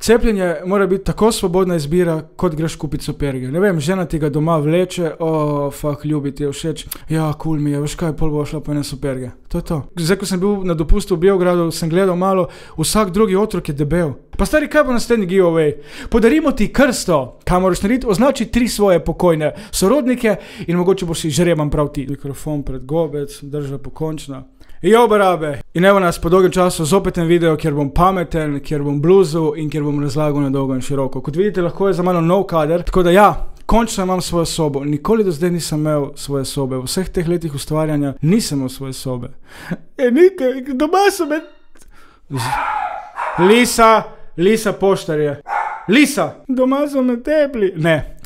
Cepljenje mora biti tako svobodna izbira, kot greš kupiti superge. Ne vem, žena ti ga doma vleče, ljubi ti je všeč, ja, cool mi je, veš kaj, pol bo šla po ene superge. To je to. Zdaj, ko sem bil na dopustu v Beogradu, sem gledal malo, vsak drugi otrok je debel. Pa stari, kaj bo naslednji giveaway? Podarimo ti krsto, kaj moraš narediti, označi 3 svoje pokojne sorodnike in mogoče boš si žreban prav ti. Mikrofon pred gobec, drža pokončna. Jo, barabe! In evo nas po dolgem času zopet en video, kjer bom pameten, kjer bom bluzu in kjer bom razlagal na dolgo in široko. Kot vidite, lahko je za mano nov kader, tako da ja, končno imam svojo sobo. Nikoli do zdaj nisem imel svoje sobe. V vseh teh letih ustvarjanja nisem imel svoje sobe. Nekaj, doma so me... Lisa poštarje. Lisa! Doma so me tepli. Ne.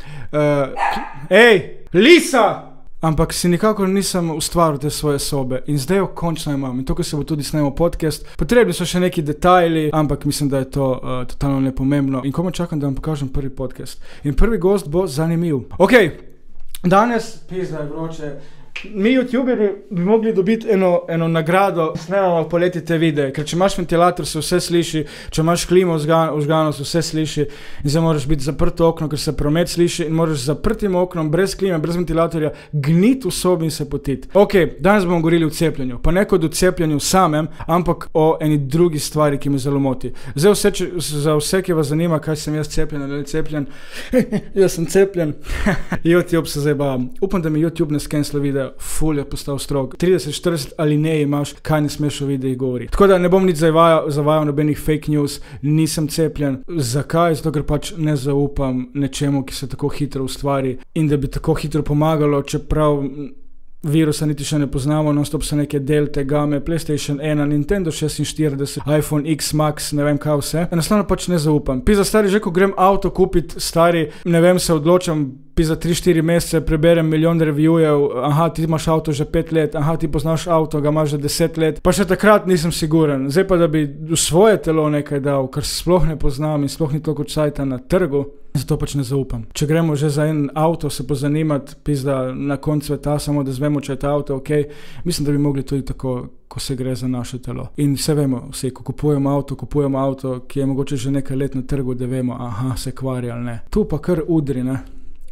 Lisa! Ampak si nikakor nisem ustvaril te svoje sobe in zdaj jo končno imam. In tukaj se bo tudi snemal podcast. Potrebni so še neki detajli, ampak mislim, da je to totalno nepomembno. In komaj čakam, da vam pokažem prvi podcast. In prvi gost bo zanimiv. Ok, danes, pizda je vroče, mi youtuberi bi mogli dobiti eno nagrado, snemamo poleti te videe, ker če imaš ventilator, se vse sliši, če imaš klimo vžgano, se vse sliši in zdaj moraš biti zaprto okno, ker se promet sliši in moraš zaprtim oknom, brez klime, brez ventilatorja, gniti v sobi in se potiti. Ok, danes bomo govorili o cepljenju, pa ne kot o cepljenju samem, ampak o eni drugi stvari, ki me zelo moti. Zdaj za vse, ki vas zanima, kaj sem jaz cepljen ali cepljen, jaz sem cepljen, YouTube se zdaj bavam. Upam, da mi YouTube ne skenslja video. Ful je postal strog. 30-40 alinej imaš, kaj ne smeš v videih govoriti. Tako da ne bom nič zavajal nobenih fake news, nisem cepljen. Zakaj? Zato, ker pač ne zaupam nečemu, ki se tako hitro ustvari in da bi tako hitro pomagalo, čeprav virusa niti še ne poznamo, non-stop so neke delte, game, PlayStation 1, Nintendo 46, iPhone X Max, ne vem kaj vse. Enostavno pač ne zaupam. Pizda stari, že ko grem avto kupiti, stari, ne vem, se odločam, pizda 3-4 mesece, preberem milijon reviewjev, aha, ti imaš avto že 5 let, aha, ti poznaš avto, ga imaš že 10 let, pa še takrat nisem siguren. Zdaj pa, da bi v svoje telo nekaj dal, kar sploh ne poznam in sploh ni toliko cajta na trgu, zato pač ne zaupam. Če gremo že za en avto se pozanimati, pizda na koncu sveta, samo da zvemo, če je ta avto ok, mislim, da bi mogli tudi tako, ko se gre za naše telo. In vse vemo, vse, ko kupujemo avto, ki je mogoče že nekaj let na trgu, da vemo, aha, se kvari ali ne. Tu pa kar udri, ne.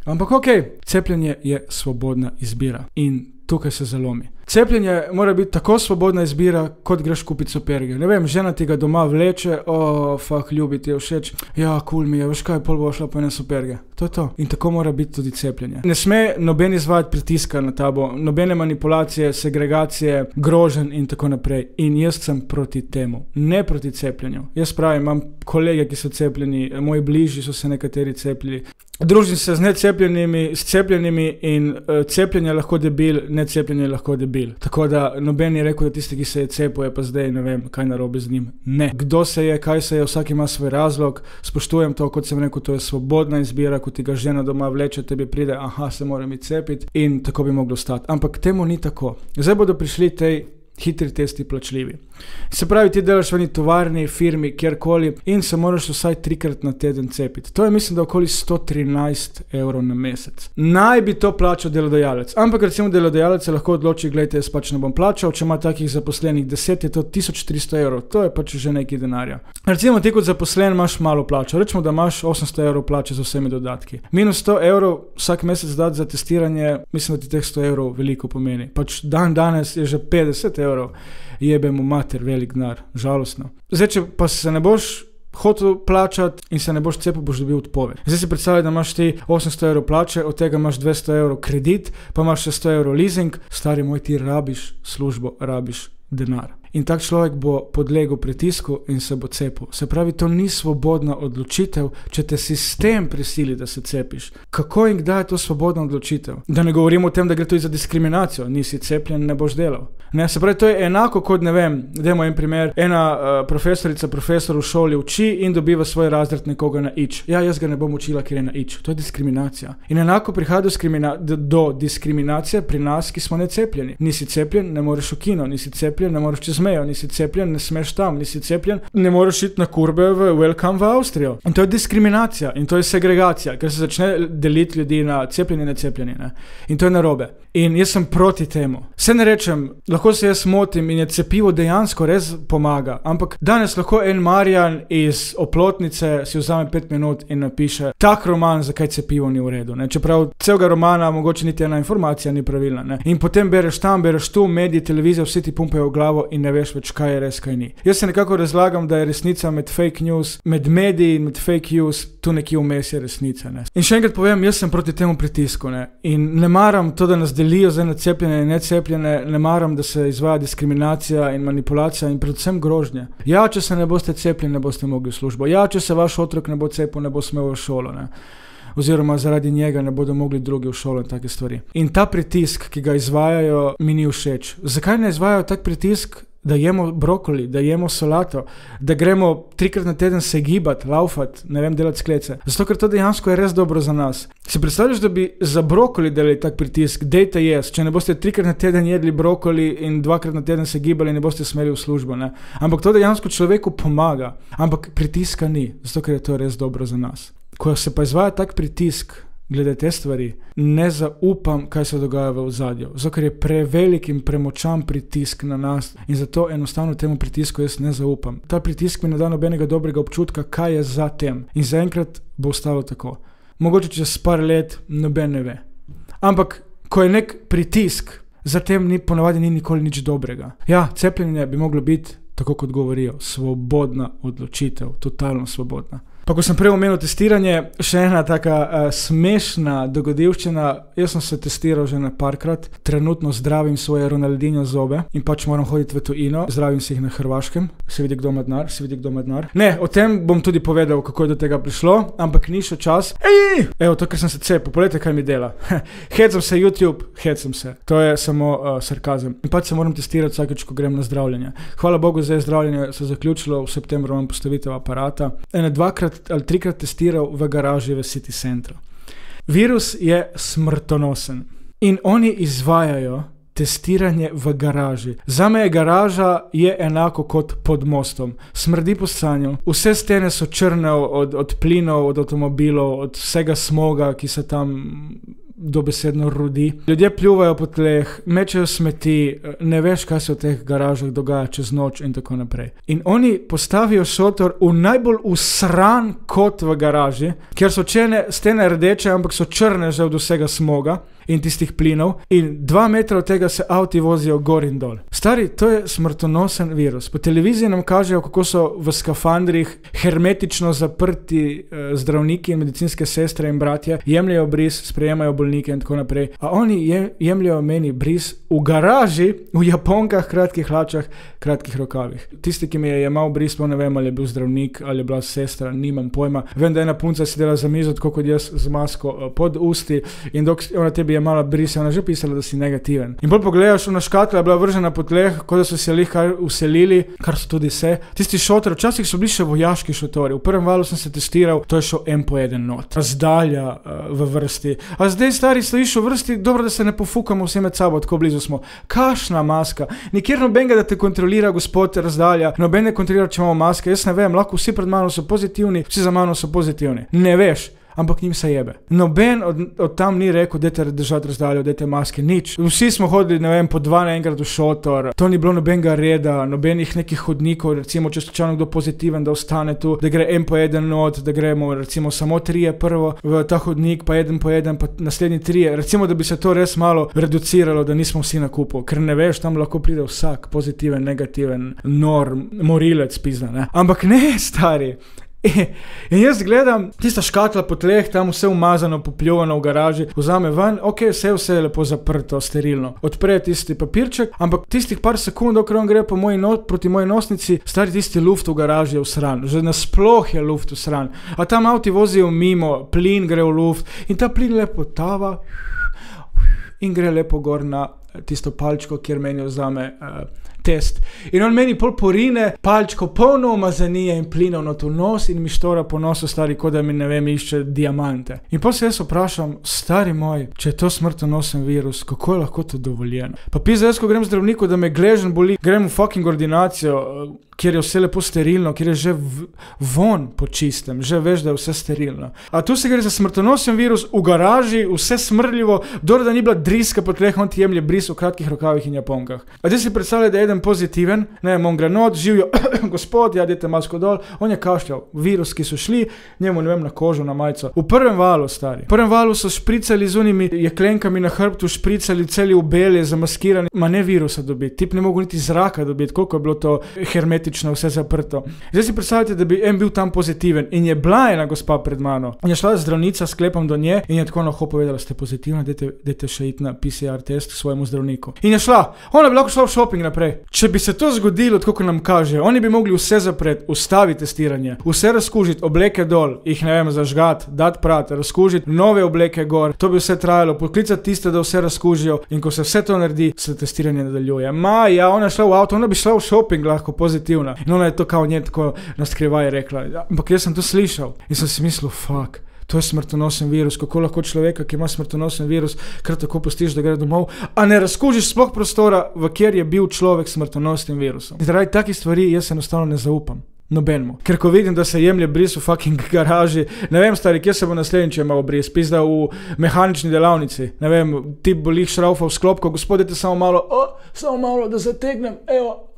Ampak ok, cepljenje je svobodna izbira in tukaj se zalomi. Cepljenje mora biti tako svobodna izbira, kot greš kupiti superge. Ne vem, žena ti ga doma vleče, ljubi ti je všeč, ja, cool mi je, veš kaj, pol bo šla po ene superge. To je to. In tako mora biti tudi cepljenje. Ne sme noben izvajati pritiska na tabo, nobene manipulacije, segregacije, groženj in tako naprej. In jaz sem proti temu, ne proti cepljenju. Jaz pravim, imam kolege, ki so cepljeni, moji bližji so se nekateri cepljeni. Družim se z necepljenimi, s cepljenimi in cepljenje je lahko debil, necepljenje je lahko debil. Tako da noben je rekel, da tisti, ki se je cepil, je pa zdaj ne vem, kaj narobe z njim. Ne. Kdo se je, kaj se je, vsak ima svoj razlog, spoštujem to, kot sem rekel, to je svobodna izbira, ko ti ga žena doma vleče, tebi pride, aha, se moram iti cepiti in tako bi moglo stati. Ampak temu ni tako. Zdaj bodo prišli tej hitri testi plačljivi. Se pravi, ti delaš v eni tovarni, firmi, kjerkoli in se moraš vsaj 3-krat na teden cepiti. To je, mislim, da okoli 113 € na mesec. Naj bi to plačal delodajalec. Ampak recimo delodajalec se lahko odloči, gledajte, jaz pač ne bom plačal, če ima takih zaposlenih 10, je to 1300 €. To je pač že nekaj denarja. Recimo ti kot zaposlen imaš malo plačo. Rečemo, da imaš 800 € plače z vsemi dodatki. Minus 100 € vsak mesec dati za testiranje, mislim, da ti teh 100 € veliko pomeni. Pač danes je že 50 €. Jebe mu mater, velik denar, žalostno. Zdaj, če pa se ne boš hotel plačati in se ne boš cepil, boš dobil odpoved. Zdaj si predstavljaj, da imaš ti 800 € plače, od tega imaš 200 € kredit, pa imaš še 100 € leasing, stari moj, ti rabiš službo, rabiš denar. In tak človek bo podlegel pritisku in se bo cepil. Se pravi, to ni svobodna odločitev, če te sistem prisili, da se cepiš. Kako in kdaj je to svobodna odločitev? Da ne govorimo o tem, da gre tudi za diskriminacijo. Nisi cepljen, ne boš delal. Ne, se pravi, to je enako kot, ne vem, dajmo en primer, ena profesor v šoli uči in dobiva svoj razred nekoga na ič. Ja, jaz ga ne bom učila, ker je na ič. To je diskriminacija. In enako prihaja do diskriminacije pri nas, ki smo necepljeni. Nisi cepljen, ne moreš v kino, nisi cepljen, ne moreš čez mejo, nisi cepljen, ne smeš tam, nisi cepljen, ne moreš iti na kurbe v Welcome v Avstrijo. In to je diskriminacija in to je segregacija, ker se začne deliti ljudi na cepljeni in necepljeni. Ne? In to je narobe. In jaz sem proti temu. Se ne rečem, lahko Lahko se jaz motim in je cepivo dejansko res pomaga, ampak danes lahko en Marjan iz Oplotnice si vzame 5 minut in napiše tak roman, zakaj cepivo ni v redu. Ne? Čeprav celega romana mogoče niti ena informacija ni pravilna. Ne? In potem bereš tam, bereš tu, mediji, televizija, vsi ti pumpajo v glavo in ne veš več, kaj je res, kaj ni. Jaz se nekako razlagam, da je resnica med fake news, med mediji in med fake news, tu nekje vmes je resnica. Ne? In še enkrat povem, jaz sem proti temu pritisku. Ne? In ne maram to, da nas delijo za necepljene in necepljene, ne maram, da se izvaja diskriminacija in manipulacija in predvsem grožnje. Ja, če se ne boste cepljeni, ne boste mogli v službo. Ja, če se vaš otrok ne bo cepil, ne bo smel v šolo. Ne? Oziroma zaradi njega ne bodo mogli drugi v šolo in take stvari. In ta pritisk, ki ga izvajajo, mi ni všeč. Zakaj ne izvajajo tak pritisk, da jemo brokoli, da jemo solato, da gremo 3-krat na teden se gibati, laufati, ne vem, delati sklece. Zato, ker to dejansko je res dobro za nas. Si predstavljaš, da bi za brokoli delali tak pritisk, dejte jesti, če ne boste 3-krat na teden jedli brokoli in 2-krat na teden se gibali, ne boste smeli v službo, ne? Ampak to dejansko človeku pomaga, ampak pritiska ni, zato, ker je to res dobro za nas. Ko se pa izvaja tak pritisk glede te stvari, ne zaupam, kaj se dogaja v ozadju. Zato, ker je prevelik in premočan pritisk na nas in zato enostavno temu pritisku jaz ne zaupam. Ta pritisk mi ne da nobenega dobrega občutka, kaj je za tem. In zaenkrat bo ostalo tako. Mogoče čez par let noben ne ve. Ampak, ko je nek pritisk, za tem ponavadi ni nikoli nič dobrega. Ja, cepljenje bi moglo biti, tako kot govorijo, svobodna odločitev, totalno svobodna. Pa ko sem prej omenil testiranje, še ena taka smešna dogodivščina. Jaz sem se testiral že parkrat, trenutno zdravim svoje Ronaldinho zobe in pač moram hoditi v tujino, zdravim si jih na Hrvaškem, se vidi kdo ima denar. Ne, o tem bom tudi povedal, kako je do tega prišlo, ampak ni še čas. Evo, to, ker sem se cepil, poglejte, kaj mi dela. Hecam se YouTube, hecam se. To je samo sarkazem. In pač se moram testirati vsakeč, ko grem na zdravljenje. Hvala Bogu, zdaj zdravljenje se zaključilo, v septembru imam postavitev aparata. 2 ali 3-krat testiral v garaži v City Centru. Virus je smrtonosen in oni izvajajo testiranje v garaži. Zame je garaža enako kot pod mostom. Smrdi po stanju, vse stene so črne od plinov, od avtomobilov, od vsega smoga, ki se tam dobesedno rodi. Ljudje pljuvajo po tleh, mečejo smeti, ne veš, kaj se v teh garažah dogaja čez noč in tako naprej. In oni postavijo šotor v najbolj usran kot v garaži, kjer so stene rdeče, ampak so črne že od vsega smoga in tistih plinov in 2 metra od tega se avti vozijo gor in dol. Stari, to je smrtonosen virus. Po televiziji nam kažejo, kako so v skafandrih hermetično zaprti zdravniki in medicinske sestre in bratje, jemljajo bris, sprejemajo bolnike in tako naprej. A oni jemljajo meni bris v garaži, v japonkah, kratkih hlačah, kratkih rokavih. Tisti, ki mi je jemal bris, pa ne vem, ali je bil zdravnik, ali je bila sestra, nimam pojma. Vem, da ena punca sedela za mizo, tako kot jaz, z masko pod usti in dok ona tebi je mala bris, ona že pisala, da si negativen. In bolj pogledaš, ona škatla je bila vržena po tleh, kot da so se jih kar uselili, kar so tudi se. Tisti šotor, včasih so bili še vojaški šotori. V prvem valu sem se testiral, to je šel en po eden not. Razdalja v vrsti. A zdaj, stari, stojiš v vrsti, dobro, da se ne pofukamo vsi med sabo, tako blizu smo. Kašna maska. Nikjer nobenega, da te kontrolira gospod razdalja, noben ne kontrolira, če imamo maske. Jaz ne vem, lahko vsi pred mano so pozitivni, vsi za mano so pozitivni. Ne veš. Ampak njim se jebe. Noben od tam ni rekel, dajte držati razdaljo, dajte maske, nič. Vsi smo hodili, ne vem, po 2 naenkrat v šotor, to ni bilo nobenega reda, nobenih nekih hodnikov, recimo, če slučajno kdo pozitiven, da ostane tu, da gre en po eden not, da gremo recimo samo 3 prvo v ta hodnik, pa eden po eden, pa naslednji 3. Recimo, da bi se to res malo reduciralo, da nismo vsi na kupu, ker ne veš, tam lahko pride vsak pozitiven, negativen, nor, morilec, pizda, ne. Ampak ne, stari. In jaz gledam, tista škatla po tleh, tam vse umazano, popljuvano v garaži, vzame ven, ok, vse je lepo zaprto, sterilno. Odpre tisti papirček, ampak tistih par sekund, dokler on gre proti moji nosnici, stari tisti luft v garaži je vsran. Že nasploh je luft vsran. A tam avti vozijo mimo, plin gre v luft in ta plin lepo tava in gre lepo gor na tisto palčko, kjer meni vzame test. In on meni pol porine, palčko polno umazanije in plinov na to nos in mi štora po nosu, stari, kot da mi, ne vem, išče diamante. In pa se jaz vprašam, stari moj, če je to smrtonosen virus, kako je lahko to dovoljeno? Pa pizda, jaz ko grem zdravniku, da me gležen boli, grem v fucking ordinacijo, kjer je vse lepo sterilno, kjer je že von po čistem, že veš, da je vse sterilno. A tu se gre za smrtonosen virus, v garaži, vse smrljivo, dobro, da ni bila driska po tleh, on ti jemlje bris v kratkih rokavih in japonkah. A ti si predstavljaj, da je eden pozitiven, ne vem, on gre not, živijo, gospod, ja, dajte masko dol, on je kašljal, virus, ki so šli, njemu, ne vem, na kožo, na majico. V prvem valu, stari. V prvem valu so špricali z unimi jeklenkami na hrbtu, špricali celi v belje, zamaskirani, ma ne virusa dobiti, tip ne mogo niti zraka dobiti, koliko je bilo to hermetično, vse zaprto. Zdaj si predstavljate, da bi en bil tam pozitiven in je bila ena gospa pred mano. In je šla zdravnica, sklepam do nje in je tako na ho povedala, ste pozitivna, dajte še iti na PCR test k svojemu zdravniku. In je šla, ona bi lahko šla v shopping naprej. Če bi se to zgodilo, tako kot nam kaže, oni bi mogli vse zapreti, ustaviti testiranje, vse razkužiti, obleke dol, jih ne vem, zažgati, dati prat, razkužiti, nove obleke gor, to bi vse trajalo, poklicati tiste, da vse razkužijo in ko se vse to naredi, se testiranje nadaljuje. Ja, ona je šla v avto, ona bi šla v shopping lahko pozitivna. In ona je to kao nje tako naskrivaj rekla. Ampak jaz sem to slišal in sem si mislil, fuck, to je smrtonosen virus, kako lahko človeka, ki ima smrtonosen virus, kar tako pustiš, da gre domov, a ne razkužiš sploh prostora, v kjer je bil človek smrtonosnim virusom. Zaradi takih stvari jaz enostavno ne zaupam nobenemu. Ker ko vidim, da se jemlje bris v fucking garaži, ne vem, stari, kje se bo naslednjič imel bris, pizda v mehanični delavnici, ne vem, ti bolih šraufal v sklopko, gospodite, samo malo, da zategnem, evo,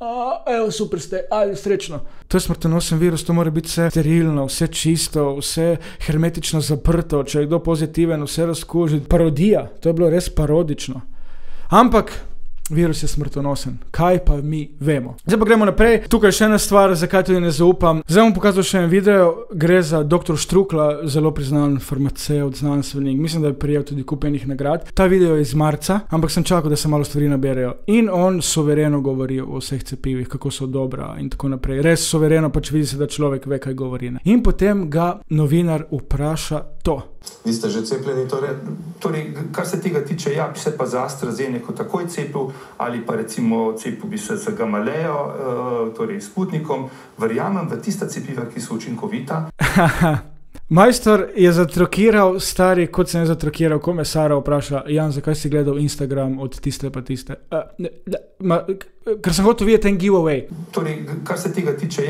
super ste, ajde, srečno. To je smrtonosen virus, to mora biti vse sterilno, vse čisto, vse hermetično zaprto, če je kdo pozitiven, vse razkuži. Parodija, to je bilo res parodično. Ampak virus je smrtonosen. Kaj pa mi vemo? Zdaj pa gremo naprej. Tukaj še ena stvar, zakaj tudi ne zaupam. Zdaj bom pokazal še en video. Gre za dr. Štrukla, zelo priznan farmaceut, znanstvenik. Mislim, da je prijel tudi kupenih nagrad. Ta video je iz marca, ampak sem čakal, da se malo stvari naberejo. In on suvereno govori o vseh cepivih, kako so dobra in tako naprej. Res suvereno, pač vidi se, da človek ve, kaj govori. In potem ga novinar vpraša to. Vi ste že cepljeni, torej, kar se tega tiče, ja, bi se pa za AstraZeneco takoj cepil, ali pa recimo cepil bi se za Gamalejo, torej Sputnikom. Verjamem v tista cepiva, ki so učinkovita. Majstor je zatrokiral, stari, kot sem je zatrokiral, ko me Sara vpraša, Jan, zakaj si gledal Instagram od tiste pa tiste? Ker sem hotel videti en giveaway. Torej, kar se tega tiče,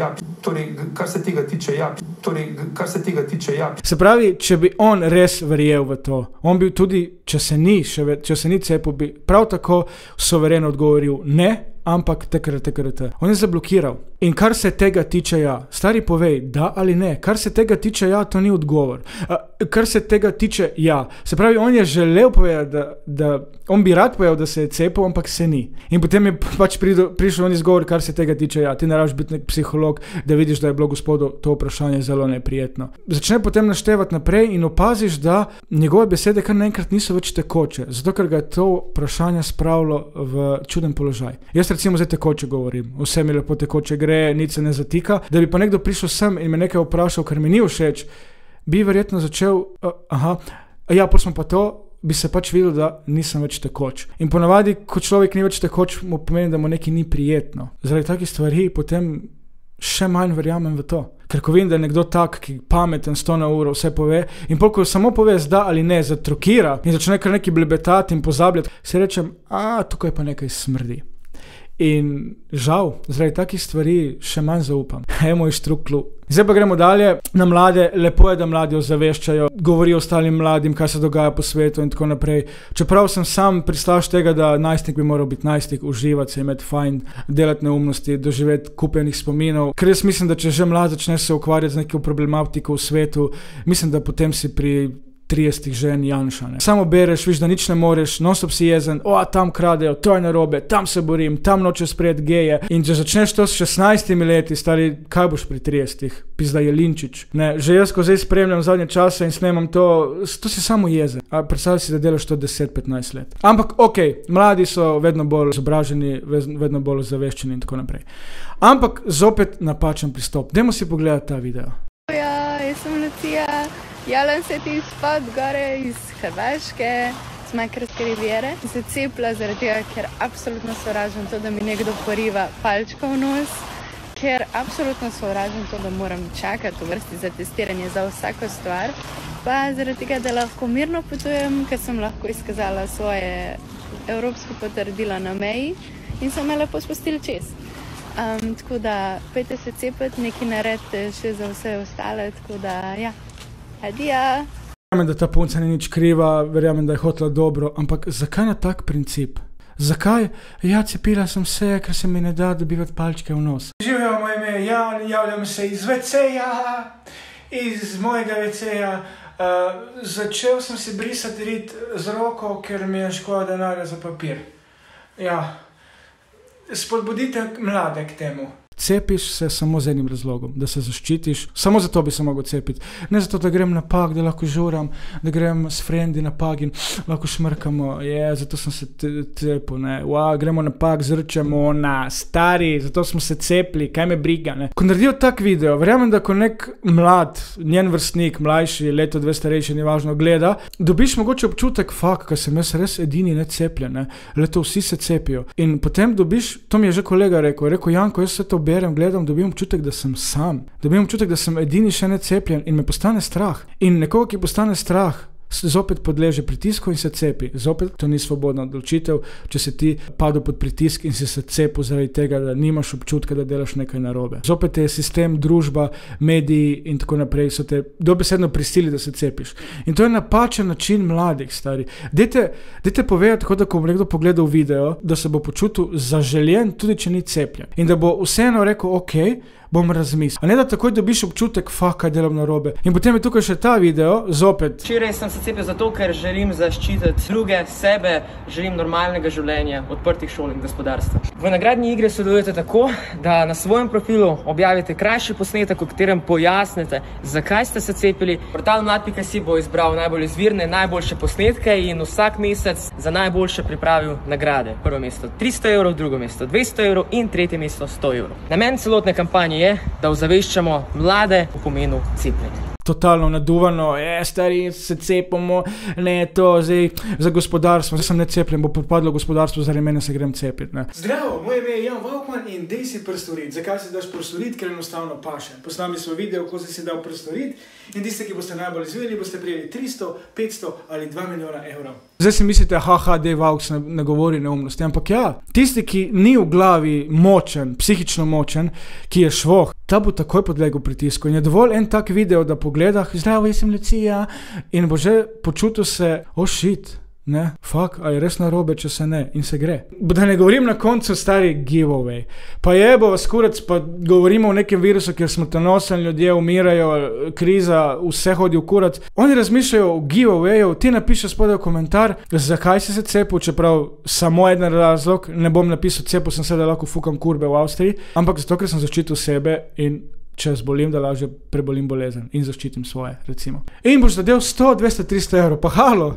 ja. Se pravi, če bi on res verjel v to, on bi tudi, če se ni cepil, bi prav tako suvereno odgovoril ne, ampak TKRT. On je zablokiral. In kar se tega tiče, ja. Stari, povej, da ali ne. Kar se tega tiče, ja, to ni odgovor. Kar se tega tiče, ja. Se pravi, on je želel povedati, da on bi rad povedal, da se je cepil, ampak se ni. In potem je pač prišel on izgovor, kar se tega tiče, ja. Ti ne rabiš biti nek psiholog, da vidiš, da je bilo gospodu to vprašanje zelo neprijetno. Začne potem naštevati naprej in opaziš, da njegove besede kar naenkrat niso več tekoče, zato ker ga je to vprašanje spravilo v čuden položaj. Jaz recimo zdaj tekoče govorim, vse mi lepo tekoče gre, nič se ne zatika, da bi pa nekdo prišel sem in me nekaj vprašal, ker mi ni všeč, bi verjetno začel, ja, pa smo pa to, bi se pač videl, da nisem več tekoč. In ponavadi, ko človek ni več tekoč, mu pomeni, da mu nekaj ni prijetno. Zaradi takih stvari potem še manj verjamem v to. Ker ko vidim, da je nekdo tak, ki pameten 100 na uro vse pove, in pol, ko samo pove da ali ne, zatrokira in začne kar nekaj blebetati in pozabljati, se rečem, tukaj pa nekaj smrdi. In žal, zaradi takih stvari še manj zaupam. Moj Štruklu. Zdaj pa gremo dalje na mlade. Lepo je, da mladi ozaveščajo, govorijo ostalim mladim, kaj se dogaja po svetu in tako naprej. Čeprav sem sam pristaš tega, da najstnik bi moral biti najstnik, uživati se, imeti fajn, delati neumnosti, doživeti kupenih spominov. Ker jaz mislim, da če že mlad začne se ukvarjati z neko problematiko v svetu, mislim, da potem si pri 30 žen Janša, ne. Samo bereš, viš, da nič ne moreš, non-stop si jezen, tam kradejo, to je narobe, tam se borim, tam noče sprejeti geje. In če začneš to s 16 leti, stari, kaj boš pri 30? Pizda Jelinčič. Ne, že jaz, ko zdaj spremljam zadnje čase in snemam to si samo jezen. A predstavljaj si, da delaš to 10-15 let. Ampak, mladi so vedno bolj izobraženi, vedno bolj ozaveščeni in tako naprej. Ampak zopet napačen pristop. Dajmo si pogledati ta video. Ja, jaz sem Lucija. Javljam se ti spod gore iz Hrvaške. Smekerske riviere. Se cepila zaradi tega, ker absolutno sovražim to, da mi nekdo poriva palčko v nos, ker absolutno sovražim to, da moram čakati v vrsti za testiranje za vsako stvar, pa zaradi tega, da lahko mirno potujem, ker sem lahko izkazala svoje evropsko potrdilo na meji in so me lepo spustili čez. Tako da pejte se cepiti, nekaj naredite še za vse ostale, tako da ja, adija. Verjamem, da ta punca ni nič kriva, verjamem, da je hotela dobro, ampak zakaj na tak princip? Zakaj? Ja, cepila sem se, ker se mi ne da dobivati palčke v nos. Živijo, moje ime je Jan, javljam se iz WC-ja, iz mojega WC-ja. Začel sem si brisati rit z roko, ker mi je škoda denarja za papir. Ja, spodbudite mlade k temu. Cepiš se samo z enim razlogom, da se zaščitiš, samo zato bi se mogel cepiti. Ne zato, da grem na pag, da lahko žuram, da grem s frendi na pag in lahko šmrkamo, zato sem se cepil, ne, gremo na pag, zrčemo na stari, zato smo se cepili, kaj me briga, ne. Ko naredijo tak video, verjamem, da ko nek mlad, njen vrstnik, mlajši, leto 2 starejši, ni važno, gleda, dobiš mogoče občutek, ker sem jaz res edini necepljen, ne, leto vsi se cepijo. In potem dobiš, to mi je že kolega rekel, Janko, jaz se to berem, gledam, dobim občutek, da sem sam. Dobim občutek, da sem edini še necepljen in me postane strah. In nekoga, ki postane strah, zopet podleže pritisku in se cepi. Zopet to ni svobodna odločitev, če se ti padel pod pritisk in si se cepil zaradi tega, da nimaš občutka, da delaš nekaj narobe. Zopet je sistem, družba, mediji in tako naprej so te dobesedno prisili, da se cepiš. In to je napačen način mladih, stari. Dajte povedati, tako da ko bo nekdo pogledal video, da se bo počutil zaželjen, tudi če ni cepljen. In da bo vseeno rekel, ok, bom razmislil. A ne da takoj dobiš občutek, kaj delam narobe. In potem je tukaj še ta video, zopet. Včeraj sem se cepil zato, ker želim zaščititi druge, sebe, želim normalnega življenja, odprtih šol in gospodarstva. V nagradni igri sodelujete tako, da na svojem profilu objavite krajši posnetek, v katerem pojasnite, zakaj ste se cepili. Portal mlad.si bo izbral najbolj izvirne, najboljše posnetke in vsak mesec za najboljše pripravil nagrade. Prvo mesto 300 €, drugo mesto 200 € in tretje mesto 100 €. Namen celotne kampanje je, da ozaveščamo mlade o pomenu cepljenja. Totalno naduvano, stari, se cepimo, ne, to zdaj za gospodarstvo, zdaj sem necepljen, bo propadlo gospodarstvo, zaradi mene se grem cepiti, ne. Zdravo, moje ime je Jan Vaukman in dej si prstorit. Zakaj si daš prstorit? Ker enostavno paše. Posnami smo video, ko si dal prstorit in tiste, ki boste najbolj izvedeli, boste prijeli 300, 500 ali 2 milijona evrov. Zdaj si mislite, dej Vauks ne govori neumnosti, ampak ja, tisti, ki ni v glavi močen, psihično močen, ki je švoh, ta bo takoj podlegel pritisku in je dovolj en tak video, da pogledah, zdravo, jaz sem Lucija in bo že počutil se, shit, ne, a je res narobe, če se ne, in se gre. Da ne govorim na koncu stari giveaway. Pa jebo vas kurac, pa govorimo o nekem virusu, kjer smrtonosen, ljudje umirajo, kriza, vse hodi v kurac. Oni razmišljajo o giveawayu, ti napišeš spodaj komentar, zakaj si se cepil, čeprav samo en razlog, ne bom napisal, cepil sem se, da lahko fukam kurbe v Avstriji, ampak zato, ker sem zaščitil sebe in če zbolim, da lažje prebolim bolezen in zaščitim svoje, recimo. In boš zadel 100, 200, 300 €, pa halo!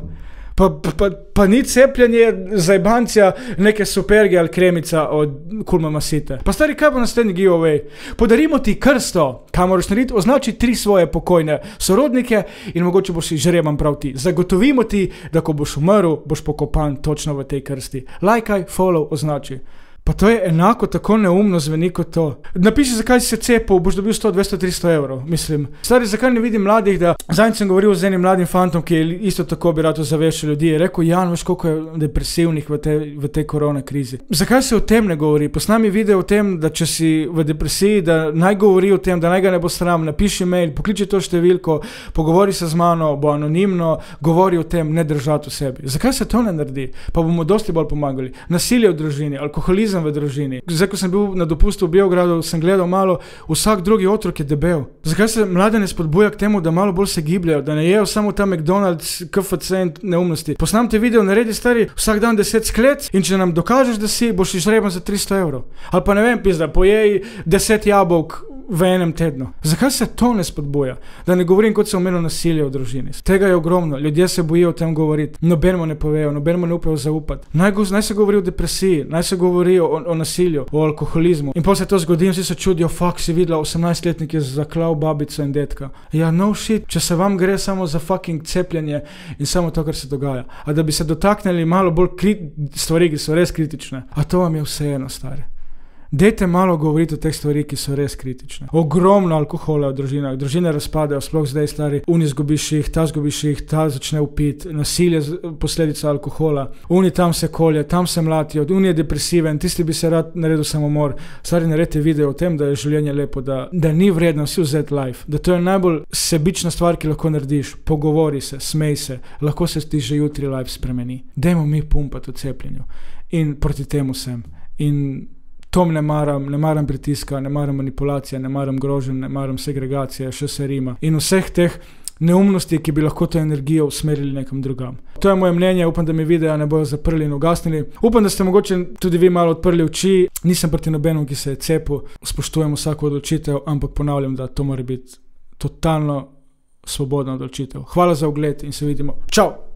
Pa ni cepljenje zajbancija neke superge ali kremica od Kulma Masite. Pa stari, kaj bo naslednji giveaway? Podarimo ti krsto, kaj moraš narediti, označi 3 svoje pokojne sorodnike in mogoče boš žreban prav ti. Zagotovimo ti, da ko boš umrl, boš pokopan točno v tej krsti. Lajkaj, follow, označi. Pa to je enako tako neumno zveni kot to. Napiši, zakaj si se cepil, boš dobil 100, 200, 300 €. Mislim, stari, zakaj ne vidim mladih, da... Zadnjič sem govoril z enim mladim fantom, ki je isto tako bi rad ozaveščal ljudi. Je rekel, Jan, veš, koliko je depresivnih v tej korona krizi. Zakaj se o tem ne govori? Posnami video o tem, da če si v depresiji, da naj govori o tem, da naj ga ne bo sram, napiši mail, pokliči to številko, pogovori se z mano, bo anonimno, govori o tem, ne držati v sebi. Zakaj se to ne naredi? Pa bomo dosti bolj pomagali. Nasilje v družini, alkoholizem v družini. Zdaj, ko sem bil na dopustu v Beogradu, sem gledal malo, vsak drugi otrok je debel. Zakaj se mlade ne spodbuja k temu, da malo bolj se gibljajo, da ne jejo samo ta McDonald's, KFC in neumnosti. Posnam te video, naredi stari vsak dan 10 sklec in če nam dokažeš, da si, boš izžreban za 300 €. Ali pa ne vem, pizda, pojej 10 jabolk v enem tednu. Zakaj se to ne spodbuja? Da ne govorim, kot se omenilo nasilje v družini. Tega je ogromno. Ljudje se bojijo o tem govoriti. Nobenemu ne povejo, nobenemu ne upajo zaupati. Naj se govori o depresiji, naj se govori o nasilju, o alkoholizmu. In potem se to zgodi in vsi se čudijo, fuck, si videla 18-letnik je zaklal babico in detka. Ja, no shit, če se vam gre samo za fucking cepljenje in samo to, kar se dogaja. A da bi se dotaknili malo bolj stvari, ki so res kritične. A to vam je vseeno, stari. Dajte malo govoriti o teh stvari, ki so res kritične. Ogromno alkohola v družinah, družine razpadajo, sploh zdaj stari, zgubiš jih, ta začne upiti, nasilje posledica alkohola, tam se kolje, tam se mlatijo, je depresiven, tisti bi se rad naredil samomor. Stari, naredite video o tem, da je življenje lepo, da ni vredno si vzeti life, da to je najbolj sebična stvar, ki lahko narediš. Pogovori se, smej se, lahko se ti že jutri life spremeni. Dajmo mi pumpati o cepljenju in proti temu sem. In tom ne maram pritiska, ne maram manipulacije, ne maram groženj, ne maram segregacije, še se rima. In vseh teh neumnosti, ki bi lahko to energijo usmerili nekam drugam. To je moje mnenje, upam, da mi videa ne bojo zaprli in ugasnili. Upam, da ste mogoče tudi vi malo odprli oči. Nisem proti nobenemu, ki se je cepil, spoštujem vsako odločitev, ampak ponavljam, da to mora biti totalno svobodna odločitev. Hvala za ogled in se vidimo. Čau!